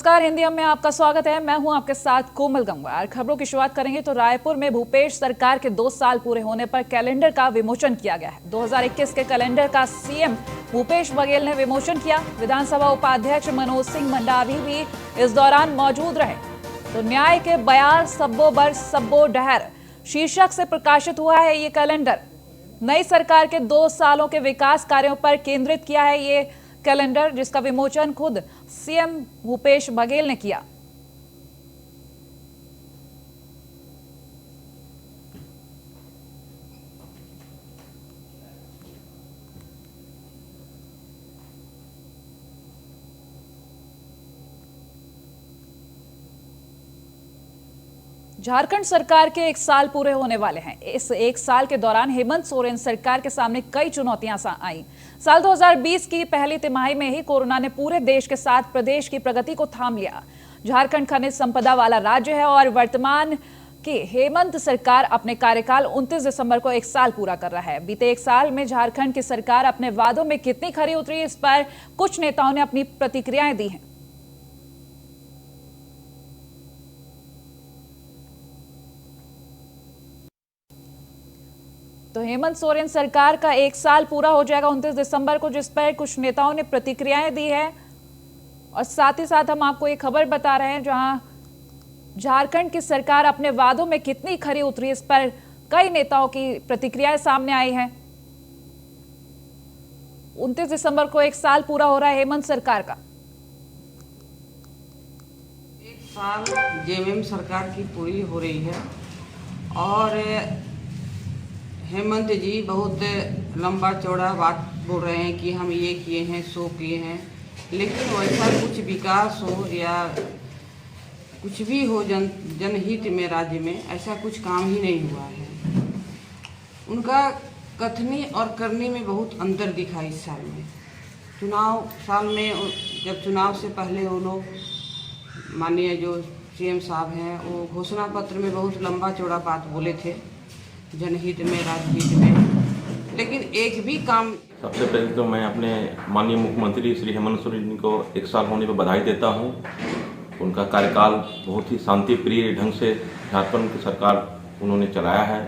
नमस्कार, हिंदी में आपका स्वागत है। मैं हूं आपके साथ कोमल गंगवार। खबरों की शुरुआत करेंगे तो रायपुर में भूपेश सरकार के 2 साल पूरे होने पर कैलेंडर का विमोचन किया गया है। 2021 के कैलेंडर का सीएम भूपेश बघेल ने विमोचन किया। विधानसभा उपाध्यक्ष मनोज सिंह मंडावी भी इस दौरान मौजूद रहे। तो न्याय के बयार सब्बो बर सब्बो डहर शीर्षक से प्रकाशित हुआ है ये कैलेंडर। नई सरकार के 2 सालों के विकास कार्यों पर केंद्रित किया है ये कैलेंडर, जिसका विमोचन खुद सीएम भूपेश बघेल ने किया। झारखंड सरकार के 1 साल पूरे होने वाले हैं। इस 1 साल के दौरान हेमंत सोरेन सरकार के सामने कई चुनौतियां आई। साल 2020 की पहली तिमाही में ही कोरोना ने पूरे देश के साथ प्रदेश की प्रगति को थाम लिया। झारखंड खनिज संपदा वाला राज्य है और वर्तमान की हेमंत सरकार अपने कार्यकाल 29 दिसंबर को 1 साल पूरा कर रहा है। बीते 1 साल में झारखंड की सरकार अपने वादों में कितनी खरी उतरी, इस पर कुछ नेताओं ने अपनी प्रतिक्रियाएं दी हैं। तो हेमंत सोरेन सरकार का 1 साल पूरा हो जाएगा 29 दिसंबर को, जिस पर कुछ नेताओं ने प्रतिक्रियाएं दी है। और साथ ही साथ हम आपको एक खबर बता रहे हैं जहां झारखंड की सरकार अपने वादों में कितनी खरी उतरी, इस पर कई नेताओं की प्रतिक्रियाएं सामने आई हैं। 29 दिसंबर को 1 साल पूरा हो रहा है हेमंत सरकार का। 1 साल जेएमएम सरकार की पूरी हो रही है और हेमंत जी बहुत लंबा चौड़ा बात बोल रहे हैं कि हम ये किए हैं, सो किए हैं, लेकिन वैसा कुछ विकास हो या कुछ भी हो जनहित में राज्य में ऐसा कुछ काम ही नहीं हुआ है। उनका कथनी और करनी में बहुत अंतर दिखा इस साल में। चुनाव साल में जब चुनाव से पहले वो लोग माननीय जो सीएम साहब हैं वो घोषणा पत्र में बहुत लंबा चौड़ा बात बोले थे जनहित में, राजहित में, लेकिन एक भी काम। सबसे पहले तो मैं अपने माननीय मुख्यमंत्री श्री हेमंत सोरेन को 1 साल होने पर बधाई देता हूं। उनका कार्यकाल बहुत ही शांति प्रिय ढंग से झारखंड की सरकार उन्होंने चलाया है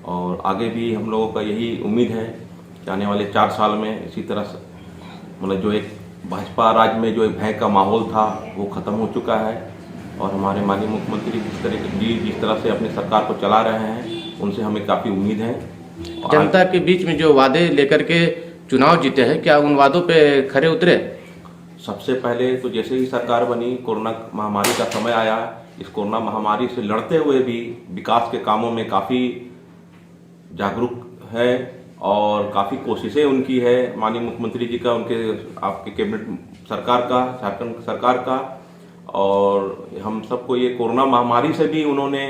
और आगे भी हम लोगों का यही उम्मीद है कि आने वाले 4 साल में इसी तरह मतलब जो एक भाजपा राज्य में जो एक भय का माहौल था वो खत्म हो चुका है और हमारे माननीय मुख्यमंत्री जिस तरह से अपनी सरकार को चला रहे हैं उनसे हमें काफ़ी उम्मीद है। जनता के बीच में जो वादे लेकर के चुनाव जीते हैं, क्या उन वादों पे खरे उतरे? सबसे पहले तो जैसे ही सरकार बनी, कोरोना महामारी का समय आया। इस कोरोना महामारी से लड़ते हुए भी विकास के कामों में काफ़ी जागरूक है और काफ़ी कोशिशें उनकी है माननीय मुख्यमंत्री जी का, उनके आपके कैबिनेट सरकार का, झारखंड सरकार का। और हम सबको ये कोरोना महामारी से भी उन्होंने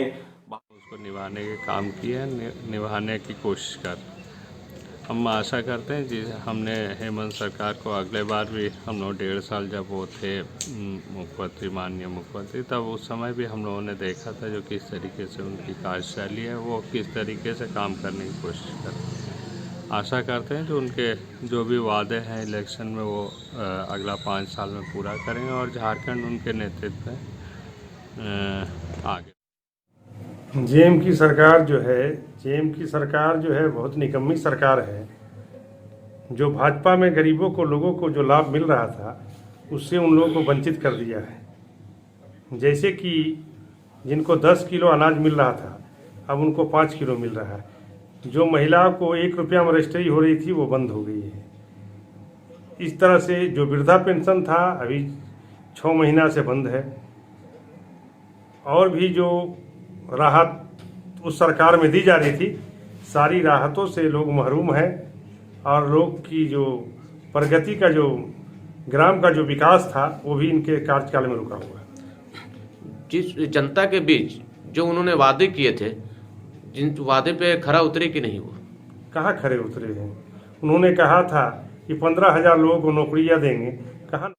उसको निभाने के काम किए, निभाने की कोशिश कर। हम आशा करते हैं जी, हमने हेमंत सरकार को अगले बार भी हम लोग 1.5 साल जब वो थे मुख्यमंत्री, माननीय मुख्यमंत्री, तब उस समय भी हम लोगों ने देखा था जो किस तरीके से उनकी कार्यशैली है, वो किस तरीके से काम करने की कोशिश कर। आशा करते हैं जो उनके जो भी वादे हैं इलेक्शन में वो अगला 5 साल में पूरा करेंगे और झारखंड उनके नेतृत्व में आगे। जेएम की सरकार जो है बहुत निकम्मी सरकार है। जो भाजपा में गरीबों को, लोगों को जो लाभ मिल रहा था उससे उन लोगों को वंचित कर दिया है। जैसे कि जिनको 10 किलो अनाज मिल रहा था अब उनको 5 किलो मिल रहा है। जो महिलाओं को 1 रुपया में रजिस्ट्री हो रही थी वो बंद हो गई है। इस तरह से जो वृद्धा पेंशन था अभी 6 महीना से बंद है। और भी जो राहत उस सरकार में दी जा रही थी, सारी राहतों से लोग महरूम हैं और लोग की जो प्रगति का, जो ग्राम का जो विकास था वो भी इनके कार्यकाल में रुका हुआ है। जिस जनता के बीच जो उन्होंने वादे किए थे, जिन वादे पे खरा उतरे कि नहीं? वो कहाँ खरे उतरे हैं? उन्होंने कहा था कि 15,000 लोगों को नौकरियां देंगे, कहाँ?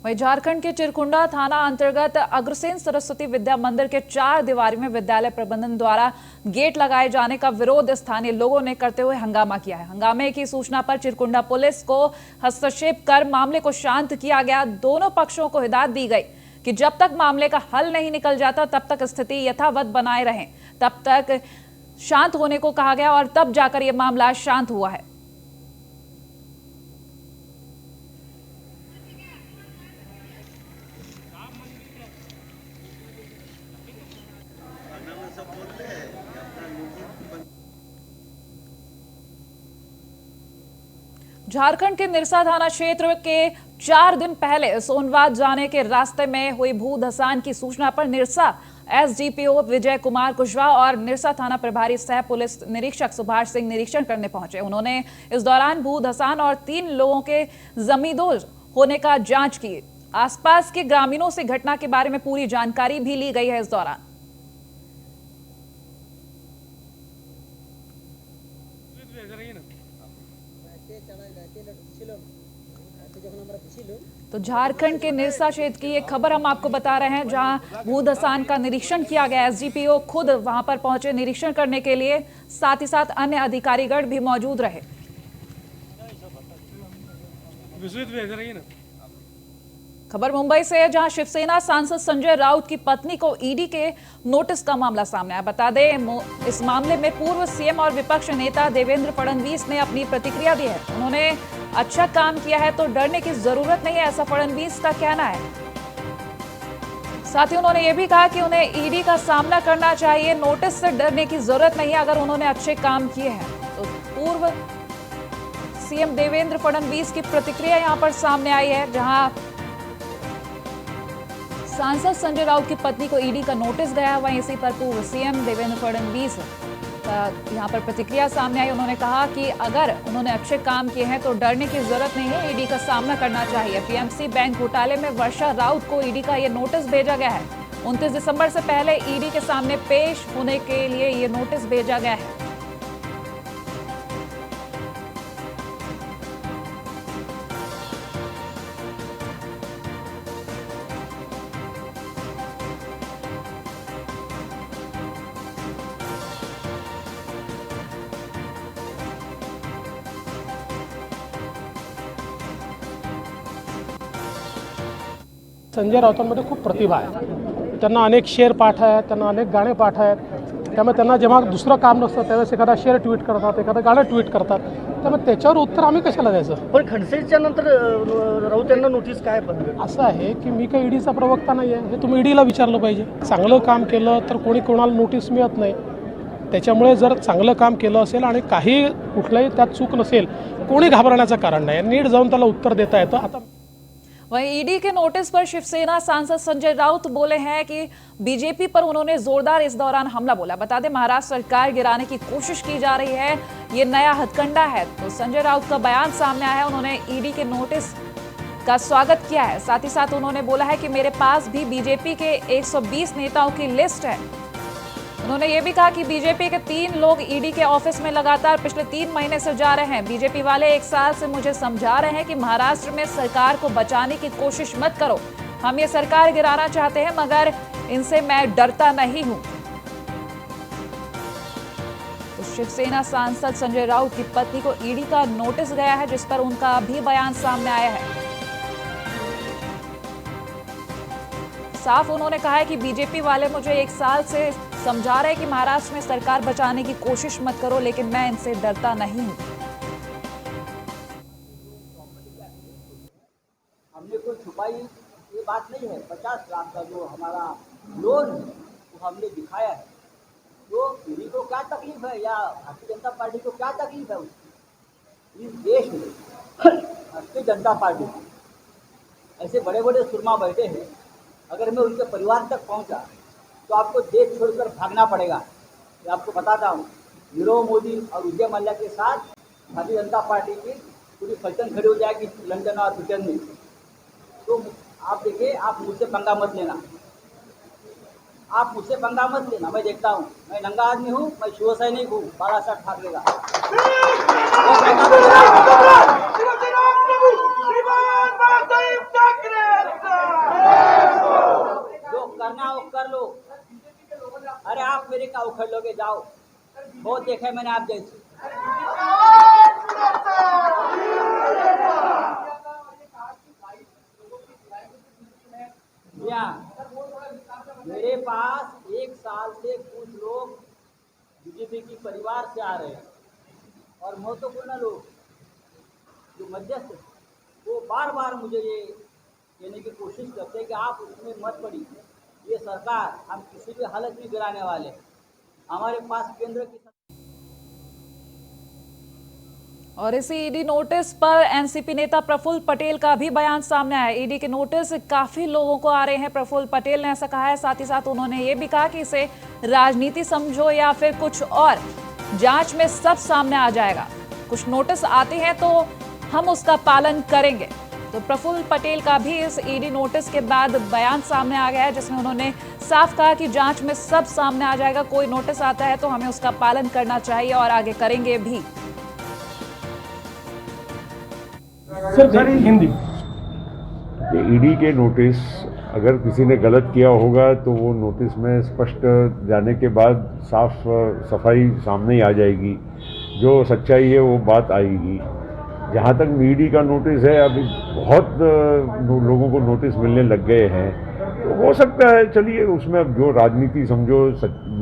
वहीं झारखंड के चिरकुंडा थाना अंतर्गत अग्रसेन सरस्वती विद्या मंदिर के 4 दीवारी में विद्यालय प्रबंधन द्वारा गेट लगाए जाने का विरोध स्थानीय लोगों ने करते हुए हंगामा किया है। हंगामे की सूचना पर चिरकुंडा पुलिस को हस्तक्षेप कर मामले को शांत किया गया। दोनों पक्षों को हिदायत दी गई कि जब तक मामले का हल नहीं निकल जाता तब तक स्थिति यथावत बनाए रहें। तब तक शांत होने को कहा गया और तब जाकर यह मामला शांत हुआ है। झारखंड के निरसा थाना क्षेत्र के 4 दिन पहले सोनवाद जाने के रास्ते में हुई भू धसान की सूचना पर निरसा एसडीपीओ विजय कुमार कुशवाहा और निरसा थाना प्रभारी सह पुलिस निरीक्षक सुभाष सिंह निरीक्षण करने पहुंचे। उन्होंने इस दौरान भू धसान और 3 लोगों के जमींदोज होने का जांच की। आसपास के ग्रामीणों से घटना के बारे में पूरी जानकारी भी ली गई है। इस दौरान तो झारखंड के निरसा क्षेत्र की एक खबर हम आपको बता रहे हैं, जहां भू धसान का निरीक्षण किया गया। एसडीपीओ खुद वहां पर पहुंचे निरीक्षण करने के लिए, साथ ही साथ अन्य अधिकारीगण भी मौजूद रहे। खबर मुंबई से है, जहां शिवसेना सांसद संजय राउत की पत्नी को ईडी के नोटिस का मामला सामने आया। बता दें, इस मामले में पूर्व सीएम और विपक्ष नेता देवेंद्र फडणवीस ने अपनी प्रतिक्रिया दी है। उन्होंने अच्छा काम किया है तो डरने की जरूरत नहीं है, ऐसा फडणवीस का कहना है। साथ ही उन्होंने ये भी कहा कि उन्हें ईडी का सामना करना चाहिए, नोटिस से डरने की जरूरत नहीं है अगर उन्होंने अच्छे काम किए हैं। तो पूर्व सीएम देवेंद्र फडणवीस की प्रतिक्रिया यहां पर सामने आई है, जहां सांसद संजय राउत की पत्नी को ईडी का नोटिस गया। वहीं इसी पर पूर्व सीएम देवेंद्र फडणवीस का यहां पर प्रतिक्रिया सामने आई। उन्होंने कहा कि अगर उन्होंने अच्छे काम किए हैं तो डरने की जरूरत नहीं है, ईडी का सामना करना चाहिए। पीएमसी बैंक घोटाले में वर्षा राउत को ईडी का ये नोटिस भेजा गया है। 29 दिसंबर से पहले ईडी के सामने पेश होने के लिए ये नोटिस भेजा गया है। संजय राऊतांमध्ये खूप प्रतिभा आहे. त्यांना अनेक शेअर पाठ आहेत, त्यांना अनेक गाणे पाठ आहेत. त्यामुळे त्यांना जेव्हा दुसरं काम नसतं त्यावेळेस एखादा शेअर ट्विट करतात, एखादं गाणं ट्विट करतात. त्यामुळे त्याच्यावर उत्तर आम्ही कशाला द्यायचं. पण खडसेच्या नंतर राऊत यांना नोटीस काय पद्धत असं आहे की मी काही ईडीचा प्रवक्ता नाही आहे, हे तुम्ही ईडीला विचारलं पाहिजे. चांगलं काम केलं तर कोणाला नोटीस मिळत नाही. त्याच्यामुळे जर चांगलं काम केलं असेल आणि काही कुठलाही त्यात चूक नसेल, कोणी घाबरण्याचं कारण नाही. नीट जाऊन त्याला उत्तर देता येतं. आता वहीं ईडी के नोटिस पर शिवसेना सांसद संजय राउत बोले हैं कि बीजेपी पर उन्होंने जोरदार इस दौरान हमला बोला। बता दें, महाराष्ट्र सरकार गिराने की कोशिश की जा रही है, ये नया हथकंडा है। तो संजय राउत का बयान सामने आया है। उन्होंने ईडी के नोटिस का स्वागत किया है। साथ ही साथ उन्होंने बोला है कि मेरे पास भी बीजेपी के 120 नेताओं की लिस्ट है। उन्होंने ये भी कहा कि बीजेपी के 3 लोग ईडी के ऑफिस में लगातार पिछले 3 महीने से जा रहे हैं। बीजेपी वाले 1 साल से मुझे समझा रहे हैं कि महाराष्ट्र में सरकार को बचाने की कोशिश मत करो, हम ये सरकार गिराना चाहते हैं, मगर इनसे मैं डरता नहीं हूं। तो शिवसेना सांसद संजय राउत की पत्नी को ईडी का नोटिस गया है, जिस पर उनका भी बयान सामने आया है। साफ उन्होंने कहा है कि बीजेपी वाले मुझे 1 साल से समझा रहे कि महाराष्ट्र में सरकार बचाने की कोशिश मत करो, लेकिन मैं इनसे डरता नहीं हूं। हमने कोई छुपाई ये बात नहीं है। 50 लाख का जो हमारा लोन है वो हमने दिखाया है। तो पीढ़ी को क्या तकलीफ है या भारतीय जनता पार्टी को क्या तकलीफ है इस देश में भारतीय जनता पार्टी ऐसे बड़े बड़े सुरमा बैठे हैं। अगर मैं उनके परिवार तक पहुंचा तो आपको देश छोड़कर भागना पड़ेगा। मैं आपको बताता हूँ, नीरव मोदी और विजय मल्ल्या के साथ भारतीय जनता पार्टी की पूरी फलटन खड़ी हो जाएगी लंदन और ब्रिटेन में। तो आप देखिए, आप मुझसे पंगा मत लेना, आप मुझसे पंगा मत लेना। मैं देखता हूँ, मैं नंगा आदमी हूँ, मैं शिवसैनिक हूँ, बालासाहेब ठाकरे का। कर लो। अरे आप मेरे का उखड़ लोगे, जाओ, बहुत देखा है मैंने आप जैसे। मेरे पास 1 साल से कुछ लोग बीजेपी की परिवार से आ रहे हैं और महत्वपूर्ण लोग जो मध्यस्थ, वो बार बार मुझे ये कहने की कोशिश करते हैं कि आप उसमें मत पड़िए, ये सरकार हम किसी भी हालत में गिराने वाले हैं। हमारे पास केंद्र की और इसी ईडी नोटिस पर एनसीपी नेता प्रफुल्ल पटेल का भी बयान सामने आया। ईडी के नोटिस काफी लोगों को आ रहे हैं, प्रफुल्ल पटेल ने ऐसा कहा है। साथ ही साथ उन्होंने ये भी कहा कि इसे राजनीति समझो या फिर कुछ और, जांच में सब सामने आ जाएगा। कुछ नोटिस आते हैं तो हम उसका पालन करेंगे। तो प्रफुल्ल पटेल का भी इस ईडी नोटिस के बाद बयान सामने आ गया है, जिसमें उन्होंने साफ कहा कि जांच में सब सामने आ जाएगा। कोई नोटिस आता है तो हमें उसका पालन करना चाहिए और आगे करेंगे भी। सर हिंदी ईडी के नोटिस, अगर किसी ने गलत किया होगा तो वो नोटिस में स्पष्ट जाने के बाद साफ सफाई सामने ही आ जाएगी। जो सच्चाई है वो बात आएगी। जहाँ तक ईडी का नोटिस है, अभी बहुत लोगों को नोटिस मिलने लग गए हैं, तो हो सकता है, चलिए उसमें अब जो राजनीति समझो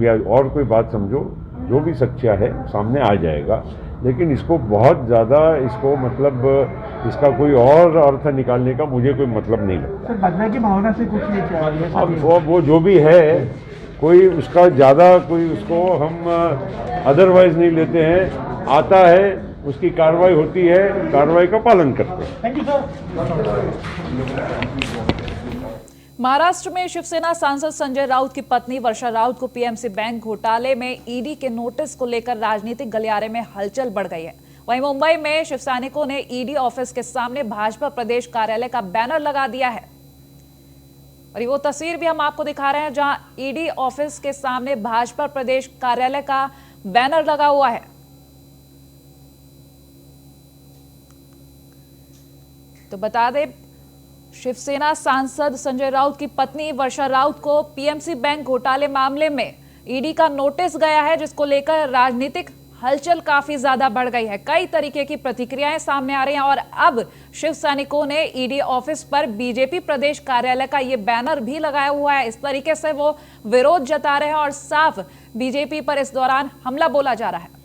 या और कोई बात समझो, जो भी सच्चा है सामने आ जाएगा। लेकिन इसको बहुत ज़्यादा मतलब इसका कोई और अर्थ निकालने का मुझे कोई मतलब नहीं लगता। बदले की भावना से कुछ नहीं किया है। अब वो जो भी है, कोई उसका ज़्यादा कोई उसको हम अदरवाइज नहीं लेते हैं। आता है, उसकी कार्रवाई होती है, कार्रवाई का पालन करते हैं। Thank you sir. महाराष्ट्र में शिवसेना सांसद संजय राउत की पत्नी वर्षा राउत को पीएमसी बैंक घोटाले में ईडी के नोटिस को लेकर राजनीतिक गलियारे में हलचल बढ़ गई है। वहीं मुंबई में शिव सैनिकों ने ईडी ऑफिस के सामने भाजपा प्रदेश कार्यालय का बैनर लगा दिया है। और वो तस्वीर भी हम आपको दिखा रहे हैं, जहां ईडी ऑफिस के सामने भाजपा प्रदेश कार्यालय का बैनर लगा हुआ है। तो बता दें, शिवसेना सांसद संजय राउत की पत्नी वर्षा राउत को पीएमसी बैंक घोटाले मामले में ईडी का नोटिस गया है, जिसको लेकर राजनीतिक हलचल काफी ज्यादा बढ़ गई है। कई तरीके की प्रतिक्रियाएं सामने आ रही हैं और अब शिव सैनिकों ने ईडी ऑफिस पर बीजेपी प्रदेश कार्यालय का ये बैनर भी लगाया हुआ है। इस तरीके से वो विरोध जता रहे हैं और साफ बीजेपी पर इस दौरान हमला बोला जा रहा है।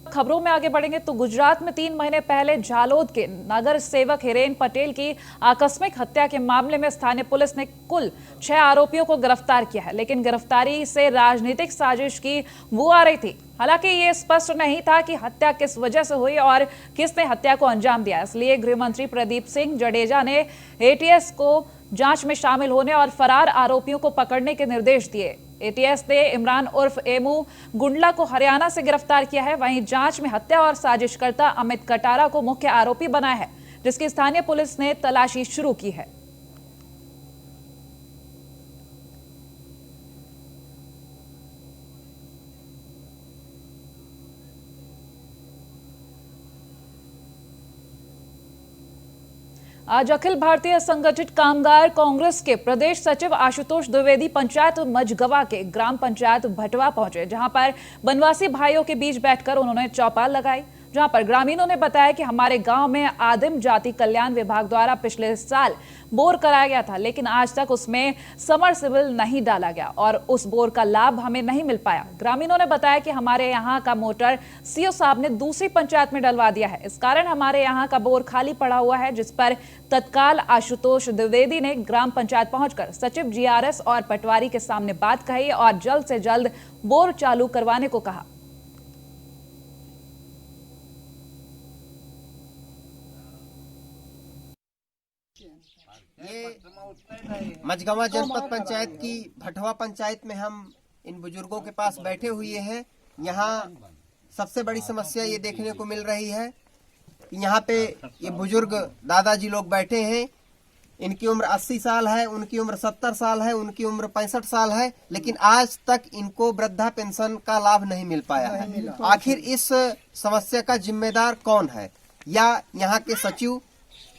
खबरों में आगे बढ़ेंगे तो गुजरात में 3 महीने पहले झालोद के नगर सेवक हिरेन पटेल की आकस्मिक हत्या के मामले में स्थानीय पुलिस ने कुल 6 आरोपियों को गिरफ्तार किया है, लेकिन गिरफ्तारी से राजनीतिक साजिश की बू आ रही थी। हालांकि ये स्पष्ट नहीं था कि हत्या किस वजह से हुई और किसने हत्या को अंजाम दिया। इसलिए गृह मंत्री प्रदीप सिंह जडेजा ने एटीएस को जांच में शामिल होने और फरार आरोपियों को पकड़ने के निर्देश दिए। एटीएस ने इमरान उर्फ एमू गुंडला को हरियाणा से गिरफ्तार किया है। वहीं जांच में हत्या और साजिशकर्ता अमित कटारा को मुख्य आरोपी बनाया है, जिसकी स्थानीय पुलिस ने तलाशी शुरू की है। आज अखिल भारतीय संगठित कामगार कांग्रेस के प्रदेश सचिव आशुतोष द्विवेदी पंचायत मझगवा के ग्राम पंचायत भटवा पहुंचे, जहां पर वनवासी भाइयों के बीच बैठकर उन्होंने चौपाल लगाई। जहां पर ग्रामीणों ने बताया कि हमारे गांव में आदिम जाति कल्याण विभाग द्वारा पिछले साल बोर कराया गया था, लेकिन आज तक उसमें समरसेबल नहीं डाला गया और उस बोर का लाभ हमें नहीं मिल पाया। ग्रामीणों ने बताया कि हमारे यहाँ का मोटर सीओ साहब ने दूसरी पंचायत में डलवा दिया है, इस कारण हमारे यहाँ का बोर खाली पड़ा हुआ है। जिस पर तत्काल आशुतोष द्विवेदी ने ग्राम पंचायत पहुंचकर सचिव जीआरएस और पटवारी के सामने बात कही और जल्द से जल्द बोर चालू करवाने को कहा। ये मझगवा जनपद पंचायत की भटवा पंचायत में हम इन बुजुर्गों के पास बैठे हुए हैं। यहाँ सबसे बड़ी समस्या ये देखने को मिल रही है कि यहाँ पे ये बुजुर्ग दादाजी लोग बैठे हैं। इनकी उम्र 80 साल है, उनकी उम्र 70 साल है, उनकी उम्र 65 साल है, लेकिन आज तक इनको वृद्धा पेंशन का लाभ नहीं मिल पाया है। आखिर इस समस्या का जिम्मेदार कौन है? या यहाँ के सचिव,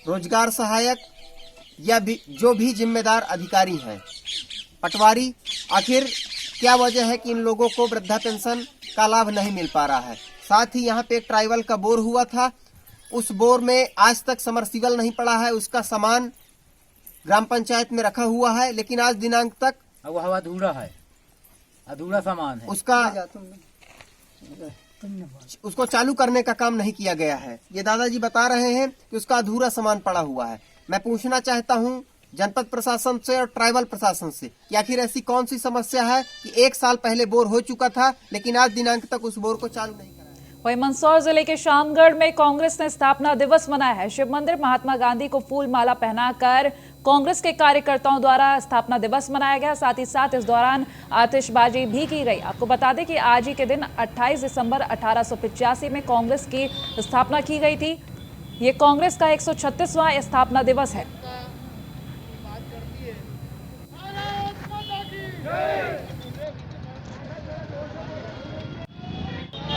रोजगार सहायक या जो भी जिम्मेदार अधिकारी हैं। पटवारी, आखिर क्या वजह है कि इन लोगों को वृद्धा पेंशन का लाभ नहीं मिल पा रहा है? साथ ही यहाँ पे एक ट्राइबल का बोर हुआ था, उस बोर में आज तक समरसीबल नहीं पड़ा है, उसका सामान ग्राम पंचायत में रखा हुआ है, लेकिन आज दिनांक तक वो अधूरा है, अधूरा सामान है, उसको चालू करने का काम नहीं किया गया है। ये दादाजी बता रहे हैं कि उसका अधूरा सामान पड़ा हुआ है। मैं पूछना चाहता हूँ जनपद प्रशासन से और ट्राइबल प्रशासन से कि आखिर ऐसी कौन सी समस्या है कि 1 साल पहले बोर हो चुका था लेकिन आज दिनांक तक उस बोर को चालू नहीं कराया। वहीं मंदसौर जिले के शामगढ़ में कांग्रेस ने स्थापना दिवस मनाया है। शिव मंदिर महात्मा गांधी को फूल माला पहनाकर कांग्रेस के कार्यकर्ताओं द्वारा स्थापना दिवस मनाया गया। साथ ही साथ इस दौरान आतिशबाजी भी की गई। आपको बता दें कि आज ही के दिन 28 दिसंबर 1885 में कांग्रेस की स्थापना की गई थी। ये कांग्रेस का 136वां स्थापना दिवस है।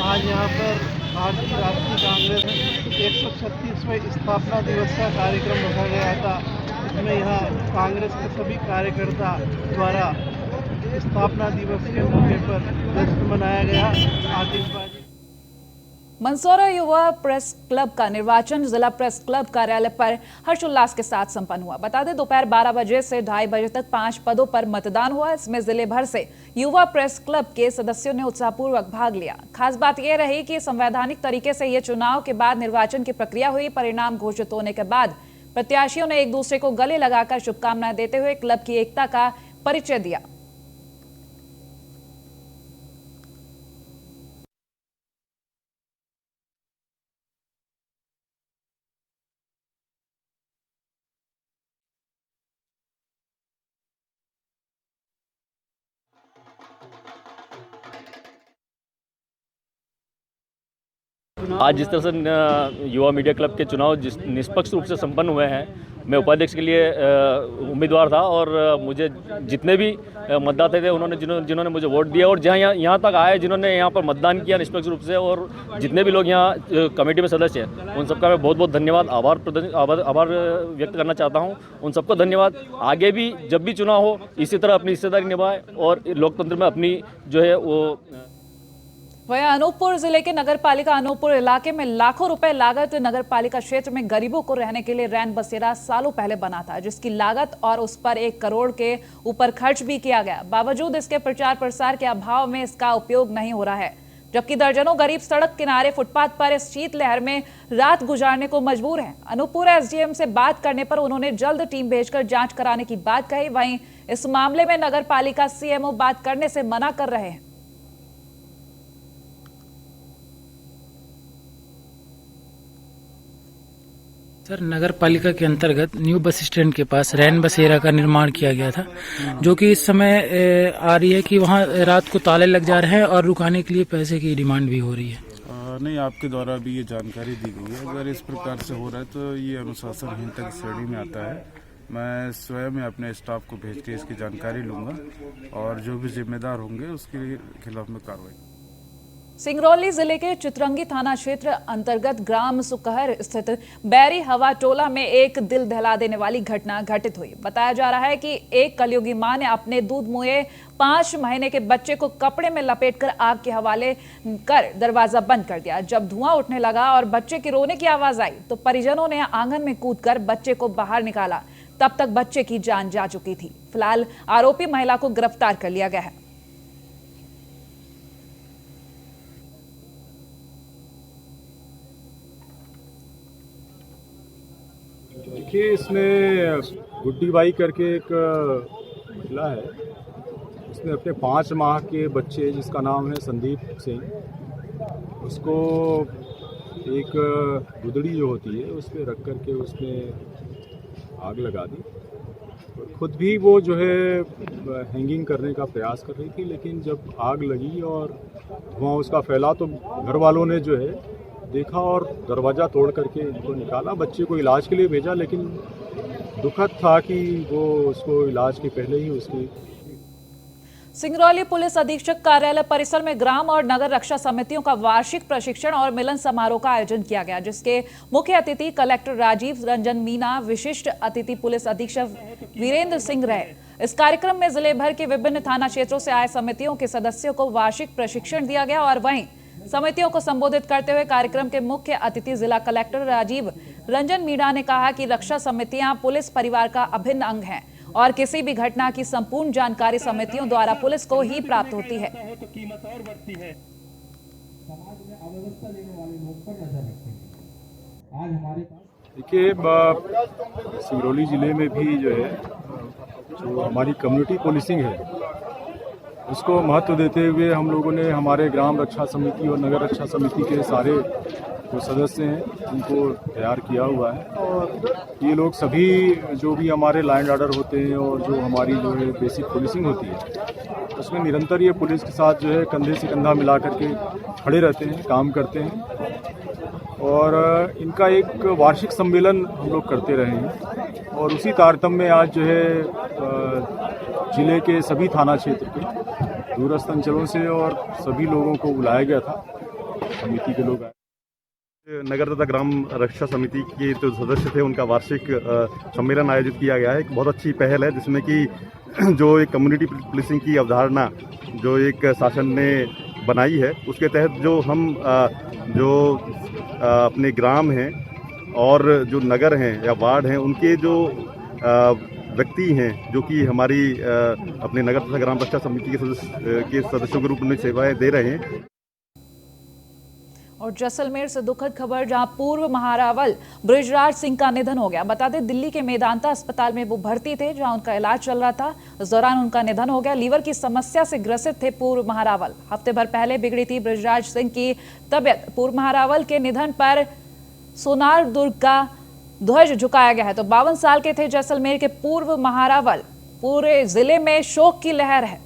आज यहाँ पर भारतीय राष्ट्रीय कांग्रेस 136वें स्थापना दिवस का कार्यक्रम रखा गया था। इसमें यहाँ कांग्रेस के सभी कार्यकर्ता द्वारा स्थापना दिवस के मौके पर जश्न मनाया गया। आतिशबाजी। मंदसौर युवा प्रेस क्लब का निर्वाचन जिला प्रेस क्लब कार्यालय पर हर्षोल्लास के साथ संपन्न हुआ। बता दें दोपहर 12 बजे से 2:30 बजे तक 5 पदों पर मतदान हुआ। इसमें जिले भर से युवा प्रेस क्लब के सदस्यों ने उत्साहपूर्वक भाग लिया। खास बात यह रही कि संवैधानिक तरीके से ये चुनाव के बाद निर्वाचन की प्रक्रिया हुई। परिणाम घोषित होने के बाद प्रत्याशियों ने एक दूसरे को गले लगाकर शुभकामनाएं देते हुए क्लब की एकता का परिचय दिया। आज जिस तरह से युवा मीडिया क्लब के चुनाव जिस निष्पक्ष रूप से संपन्न हुए हैं, मैं उपाध्यक्ष के लिए उम्मीदवार था और मुझे जितने भी मतदाता थे उन्होंने जिन्होंने मुझे वोट दिया और जहाँ यहाँ तक आए जिन्होंने यहाँ पर मतदान किया निष्पक्ष रूप से, और जितने भी लोग यहाँ कमेटी में सदस्य हैं उन सबका मैं बहुत बहुत धन्यवाद आभार व्यक्त करना चाहता हूँ। उन सबको धन्यवाद। आगे भी जब भी चुनाव हो इसी तरह अपनी हिस्सेदारी निभाए और लोकतंत्र में अपनी जो है वो। वहीं अनूपपुर जिले के नगरपालिका अनूपपुर इलाके में लाखों रुपए लागत नगरपालिका क्षेत्र में गरीबों को रहने के लिए रैन बसेरा सालों पहले बना था, जिसकी लागत और उस पर 1 करोड़ के ऊपर खर्च भी किया गया। बावजूद इसके प्रचार प्रसार के अभाव में इसका उपयोग नहीं हो रहा है, जबकि दर्जनों गरीब सड़क किनारे फुटपाथ पर इस शीतलहर में रात गुजारने को मजबूर हैं। अनूपपुर एसडीएम से बात करने पर उन्होंने जल्द टीम भेजकर जांच कराने की बात कही। वहीं इस मामले में नगरपालिका सीएमओ बात करने से मना कर रहे हैं। सर, नगर पालिका के अंतर्गत न्यू बस स्टैंड के पास रैन बसेरा का निर्माण किया गया था, जो कि इस समय आ रही है कि वहां रात को ताले लग जा रहे हैं और रुकाने के लिए पैसे की डिमांड भी हो रही है। नहीं, आपके द्वारा भी ये जानकारी दी गई है। अगर इस प्रकार से हो रहा है तो ये अनुशासनहीनता की श्रेणी में आता है। मैं स्वयं अपने स्टाफ को भेज के इसकी जानकारी लूंगा और जो भी जिम्मेदार होंगे उसके खिलाफ में कार्रवाई। सिंगरौली जिले के चितरंगी थाना क्षेत्र अंतर्गत ग्राम सुकहर स्थित बैरी हवा टोला में एक दिल दहला देने वाली घटना घटित हुई। बताया जा रहा है कि एक कलयुगी मां ने अपने दूध मुहे 5 महीने के बच्चे को कपड़े में लपेटकर आग के हवाले कर दरवाजा बंद कर दिया। जब धुआं उठने लगा और बच्चे की रोने की आवाज आई तो परिजनों ने आंगन में कूदकर बच्चे को बाहर निकाला। तब तक बच्चे की जान जा चुकी थी। फिलहाल आरोपी महिला को गिरफ्तार कर लिया गया है। देखिए, इसमें गुड्डी बाई करके एक महिला है, उसने अपने 5 माह के बच्चे जिसका नाम है संदीप सिंह, उसको एक गुदड़ी जो होती है उस पर रख करके उसने आग लगा दी। और खुद भी वो जो है हैंगिंग करने का प्रयास कर रही थी, लेकिन जब आग लगी और धुआं उसका फैला तो घर वालों ने जो है देखा और दरवाज़ा तोड़ करके इनको निकाला। बच्चे को इलाज के लिए भेजा, लेकिन दुखद था कि वो उसको इलाज के पहले ही उसकी। सिंगरौली पुलिस अधीक्षक कार्यालय परिसर में ग्राम और नगर रक्षा समितियों का वार्षिक प्रशिक्षण और मिलन समारोह का आयोजन किया गया, जिसके मुख्य अतिथि कलेक्टर राजीव रंजन मीना, विशिष्ट अतिथि पुलिस अधीक्षक वीरेंद्र सिंह रहे। इस कार्यक्रम में जिले भर के विभिन्न थाना क्षेत्रों से आए समितियों के सदस्यों को वार्षिक प्रशिक्षण दिया गया और वहीं समितियों को संबोधित करते हुए कार्यक्रम के मुख्य अतिथि जिला कलेक्टर राजीव रंजन मीना ने कहा कि रक्षा समितियां पुलिस परिवार का अभिन्न अंग हैं और किसी भी घटना की संपूर्ण जानकारी समितियों द्वारा पुलिस को ही प्राप्त होती है। देखिए, सिंगरौली जिले में भी जो है जो हमारी कम्युनिटी पुलिसिंग है उसको महत्व देते हुए हम लोगों ने हमारे ग्राम रक्षा समिति और नगर रक्षा समिति के सारे जो सदस्य हैं उनको तैयार किया हुआ है और ये लोग सभी जो भी हमारे लॉ एंड ऑर्डर होते हैं और जो हमारी जो है बेसिक पुलिसिंग होती है उसमें निरंतर ये पुलिस के साथ जो है कंधे से कंधा मिला करके खड़े रहते हैं, काम करते हैं और इनका एक वार्षिक सम्मेलन हम लोग करते रहे हैं और उसी तारतम्य में आज जो है जिले के सभी थाना क्षेत्र के दूरस्थ अंचलों से और सभी लोगों को बुलाया गया था, समिति के लोग आए। नगर तथा ग्राम रक्षा समिति के जो सदस्य थे उनका वार्षिक सम्मेलन आयोजित किया गया है। एक बहुत अच्छी पहल है जिसमें कि जो एक कम्युनिटी पुलिसिंग की अवधारणा जो एक शासन ने बनाई है उसके तहत जो हम जो अपने ग्राम हैं और जो नगर हैं या वार्ड हैं उनके जो व्यक्ति हैं जो कि हमारी अपने नगर तथा ग्राम रक्षा समिति के सदस्यों के रूप में सेवाएं दे रहे हैं। और जैसलमेर से दुखद खबर, जहां पूर्व महारावल बृजराज सिंह का निधन हो गया। बता दें दिल्ली के मेदांता अस्पताल में वो भर्ती थे जहां उनका इलाज चल रहा था। इस दौरान उनका निधन हो गया। लीवर की समस्या से ग्रसित थे पूर्व महारावल। हफ्ते भर पहले बिगड़ी थी बृजराज सिंह की तबियत। पूर्व महारावल के निधन पर सोनार दुर्ग का ध्वज झुकाया गया है। तो 52 साल के थे जैसलमेर के पूर्व महारावल। पूरे जिले में शोक की लहर है।